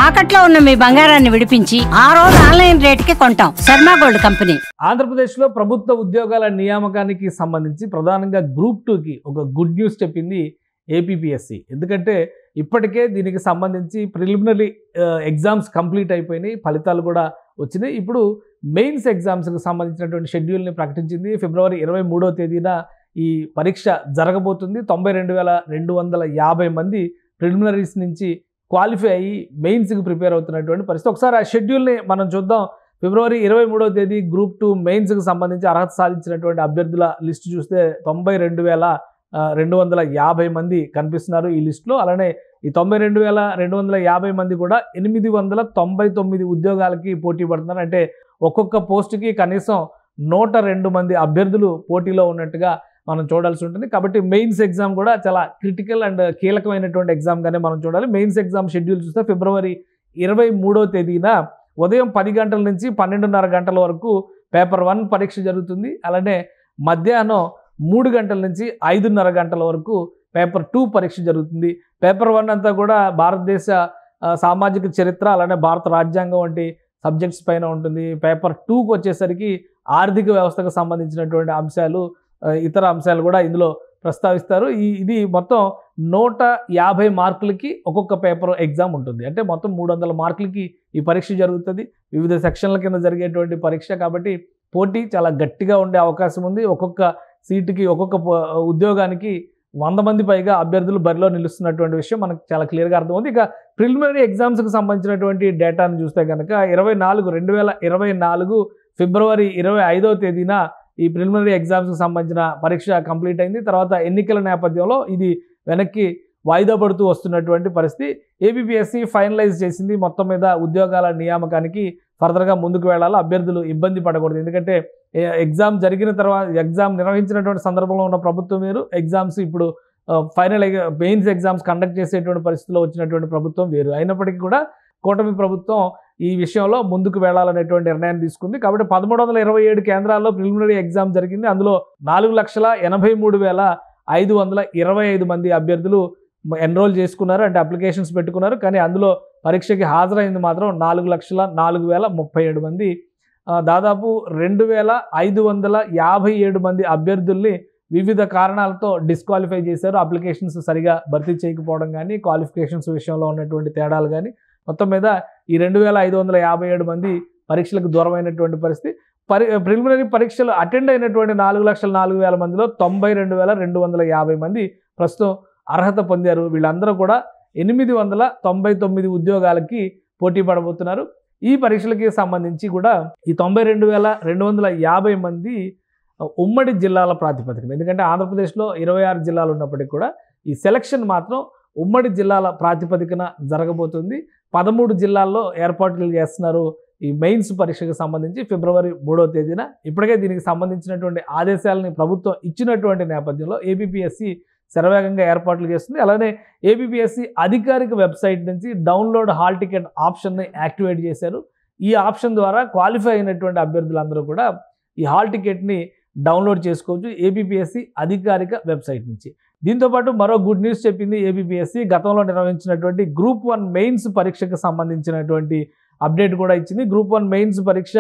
తాకట్లో ఉన్న మీ బంగారాన్ని విడిపించి ఆ రోజు ఆన్లైన్ రేటుకి కొంటాం. Sharma gold company. ఆంధ్రప్రదేశ్ లో ప్రభుత్వ ఉద్యోగాల నియామకానికి సంబంధించి ప్రధానంగా గ్రూప్ 2 కి ఒక గుడ్ న్యూస్ చెప్పింది ఏపీపీఎస్సీ. ఎందుకంటే ఇప్పటికే దీనికి సంబంధించి ప్రిలిమినరీ ఎగ్జామ్స్ కంప్లీట్ అయిపోయినాయి, ఫలితాలు కూడా వచ్చినాయి. ఇప్పుడు మెయిన్స్ ఎగ్జామ్స్కి సంబంధించినటువంటి షెడ్యూల్ని ప్రకటించింది. ఫిబ్రవరి 23వ తేదీన ఈ పరీక్ష జరగబోతుంది. 92,250 మంది ప్రిలిమినరీస్ నుంచి క్వాలిఫై అయ్యి మెయిన్స్కి ప్రిపేర్ అవుతున్నటువంటి పరిస్థితి. ఒకసారి ఆ షెడ్యూల్ని మనం చూద్దాం. ఫిబ్రవరి 23వ తేదీ గ్రూప్ 2 మెయిన్స్కి సంబంధించి అర్హత సాధించినటువంటి అభ్యర్థుల లిస్టు చూస్తే 92,250 మంది కనిపిస్తున్నారు ఈ లిస్టులో. అలానే ఈ 92,250 మంది కూడా 899 ఉద్యోగాలకి పోటీ పడుతున్నారు. అంటే ఒక్కొక్క పోస్టుకి కనీసం 102 మంది అభ్యర్థులు పోటీలో ఉన్నట్టుగా మనం చూడాల్సి ఉంటుంది. కాబట్టి మెయిన్స్ ఎగ్జామ్ కూడా చాలా క్రిటికల్ అండ్ కీలకమైనటువంటి ఎగ్జామ్గానే మనం చూడాలి. మెయిన్స్ ఎగ్జామ్ షెడ్యూల్ చూస్తే ఫిబ్రవరి 23వ తేదీన ఉదయం 10 గంటల నుంచి 12:30 గంటల వరకు పేపర్ 1 పరీక్ష జరుగుతుంది. అలానే మధ్యాహ్నం 3 గంటల నుంచి 5:30 గంటల వరకు పేపర్ 2 పరీక్ష జరుగుతుంది. పేపర్ 1 అంతా కూడా భారతదేశ సామాజిక చరిత్ర అలానే భారత రాజ్యాంగం వంటి సబ్జెక్ట్స్ పైన ఉంటుంది. పేపర్ 2కి వచ్చేసరికి ఆర్థిక వ్యవస్థకు సంబంధించినటువంటి అంశాలు, ఇతర అంశాలు కూడా ఇందులో ప్రస్తావిస్తారు. ఇది మొత్తం 150 మార్కులకి ఒక్కొక్క పేపర్ ఎగ్జామ్ ఉంటుంది. అంటే మొత్తం 300 మార్కులకి ఈ పరీక్ష జరుగుతుంది. వివిధ సెక్షన్ల కింద జరిగేటువంటి పరీక్ష కాబట్టి పోటీ చాలా గట్టిగా ఉండే అవకాశం ఉంది. ఒక్కొక్క సీటుకి, ఒక్కొక్క ఉద్యోగానికి 100 మంది పైగా అభ్యర్థులు బరిలో నిలుస్తున్నటువంటి విషయం మనకు చాలా క్లియర్గా అర్థమవుతుంది. ఇక ప్రిలిమినరీ ఎగ్జామ్స్కి సంబంధించినటువంటి డేటాను చూస్తే కనుక 2024 ఫిబ్రవరి 25వ తేదీన ఈ ప్రిలిమినరీ ఎగ్జామ్స్కి సంబంధించిన పరీక్ష కంప్లీట్ అయింది. తర్వాత ఎన్నికల నేపథ్యంలో ఇది వెనక్కి వాయిదా పడుతూ వస్తున్నటువంటి పరిస్థితి. ఏపీపీఎస్సీ ఫైనలైజ్ చేసింది. మొత్తం మీద ఉద్యోగాల నియామకానికి ఫర్దర్గా ముందుకు వెళ్ళాలి, అభ్యర్థులు ఇబ్బంది పడకూడదు. ఎందుకంటే ఎగ్జామ్ జరిగిన తర్వాత, ఎగ్జామ్ నిర్వహించినటువంటి సందర్భంలో ఉన్న ప్రభుత్వం వేరు, ఎగ్జామ్స్ ఇప్పుడు ఫైనల్ మెయిన్స్ ఎగ్జామ్స్ కండక్ట్ చేసేటువంటి పరిస్థితిలో వచ్చినటువంటి ప్రభుత్వం వేరు. అయినప్పటికీ కూడా కూటమి ప్రభుత్వం ఈ విషయంలో ముందుకు వెళ్లాలనేటువంటి నిర్ణయం తీసుకుంది. కాబట్టి 1327 కేంద్రాల్లో ప్రిలిమినరీ ఎగ్జామ్ జరిగింది. అందులో 4,83,525 మంది అభ్యర్థులు ఎన్రోల్ చేసుకున్నారు, అంటే అప్లికేషన్స్ పెట్టుకున్నారు. కానీ అందులో పరీక్షకి హాజరైంది మాత్రం 4,04,037 మంది. దాదాపు 2,557 మంది అభ్యర్థుల్ని వివిధ కారణాలతో డిస్క్వాలిఫై చేశారు. అప్లికేషన్స్ సరిగా భర్తీ చేయకపోవడం కానీ, క్వాలిఫికేషన్స్ విషయంలో ఉన్నటువంటి తేడాలు కానీ, మొత్తం మీద ఈ 2,557 మంది పరీక్షలకు దూరమైనటువంటి పరిస్థితి. ప్రిలిమినరీ పరీక్షలు అటెండ్ అయినటువంటి 4,04,000 మందిలో 92,250 మంది ప్రస్తుతం అర్హత పొందారు. వీళ్ళందరూ కూడా 899 ఉద్యోగాలకి పోటీ పడబోతున్నారు. ఈ పరీక్షలకి సంబంధించి కూడా ఈ 92,250 మంది ఉమ్మడి జిల్లాల ప్రాతిపదికన, ఎందుకంటే ఆంధ్రప్రదేశ్లో 26 జిల్లాలు ఉన్నప్పటికీ కూడా ఈ సెలక్షన్ మాత్రం ఉమ్మడి జిల్లాల ప్రాతిపదికన జరగబోతుంది. 13 జిల్లాల్లో ఏర్పాట్లు చేస్తున్నారు ఈ మెయిన్స్ పరీక్షకు సంబంధించి ఫిబ్రవరి 3వ తేదీన. ఇప్పటికే దీనికి సంబంధించినటువంటి ఆదేశాలని ప్రభుత్వం ఇచ్చినటువంటి నేపథ్యంలో ఏపీపీఎస్సీ శరవేగంగా ఏర్పాట్లు చేస్తుంది. అలానే ఏపీపీఎస్సీ అధికారిక వెబ్సైట్ నుంచి డౌన్లోడ్ హాల్ టికెట్ ఆప్షన్ని యాక్టివేట్ చేశారు. ఈ ఆప్షన్ ద్వారా క్వాలిఫై అయినటువంటి అభ్యర్థులందరూ కూడా ఈ హాల్ టికెట్ని డౌన్లోడ్ చేసుకోవచ్చు ఏపీపీఎస్సీ అధికారిక వెబ్సైట్ నుంచి. దీంతోపాటు మరో గుడ్ న్యూస్ చెప్పింది ఏపీపీఎస్సీ. గతంలో నిర్వహించినటువంటి గ్రూప్ 1 మెయిన్స్ పరీక్షకు సంబంధించినటువంటి అప్డేట్ కూడా ఇచ్చింది. గ్రూప్ 1 మెయిన్స్ పరీక్ష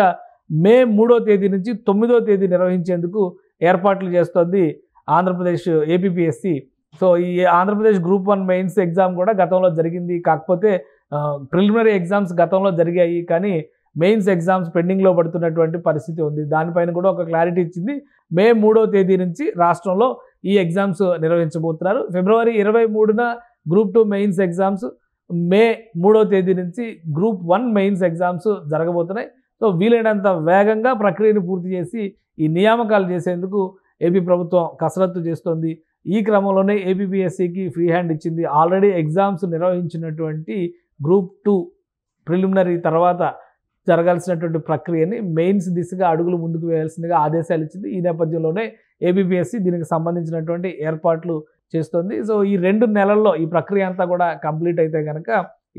మే 3వ తేదీ నుంచి 9వ తేదీ నిర్వహించేందుకు ఏర్పాట్లు చేస్తోంది ఆంధ్రప్రదేశ్ ఏపీపీఎస్సీ. సో ఈ ఆంధ్రప్రదేశ్ గ్రూప్ 1 మెయిన్స్ ఎగ్జామ్ కూడా గతంలో జరిగింది. కాకపోతే ప్రిలిమినరీ ఎగ్జామ్స్ గతంలో జరిగాయి, కానీ మెయిన్స్ ఎగ్జామ్స్ పెండింగ్లో పడుతున్నటువంటి పరిస్థితి ఉంది. దానిపైన కూడా ఒక క్లారిటీ ఇచ్చింది. మే 3వ తేదీ నుంచి రాష్ట్రంలో ఈ ఎగ్జామ్స్ నిర్వహించబోతున్నారు. ఫిబ్రవరి 23న గ్రూప్ 2 మెయిన్స్ ఎగ్జామ్స్, మే 3వ తేదీ నుంచి గ్రూప్ 1 మెయిన్స్ ఎగ్జామ్స్ జరగబోతున్నాయి. సో వీలైనంత వేగంగా ప్రక్రియను పూర్తి చేసి ఈ నియామకాలు చేసేందుకు ఏపీ ప్రభుత్వం కసరత్తు చేస్తోంది. ఈ క్రమంలోనే ఏపీపీఎస్సీకి ఫ్రీ హ్యాండ్ ఇచ్చింది. ఆల్రెడీ ఎగ్జామ్స్ నిర్వహించినటువంటి గ్రూప్ 2 ప్రిలిమినరీ తర్వాత జరగాల్సినటువంటి ప్రక్రియని మెయిన్స్ దిశగా అడుగులు ముందుకు వేయాల్సిందిగా ఆదేశాలు ఇచ్చింది. ఈ నేపథ్యంలోనే ఏపీపీఎస్సీ దీనికి సంబంధించినటువంటి ఏర్పాట్లు చేస్తోంది. సో ఈ 2 నెలల్లో ఈ ప్రక్రియ అంతా కూడా కంప్లీట్ అయితే కనుక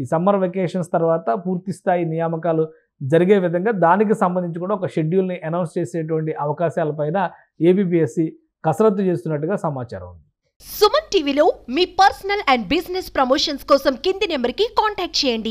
ఈ సమ్మర్ వెకేషన్స్ తర్వాత పూర్తి స్థాయి నియామకాలు జరిగే విధంగా దానికి సంబంధించి కూడా ఒక షెడ్యూల్ని అనౌన్స్ చేసేటువంటి అవకాశాలపైన ఏపీపీఎస్సీ కసరత్తు చేస్తున్నట్టుగా సమాచారం ఉంది. సుమన్ టీవీలో మీ పర్సనల్ అండ్ బిజినెస్ ప్రమోషన్స్ కోసం కింది నెంబర్కి కాంటాక్ట్ చేయండి.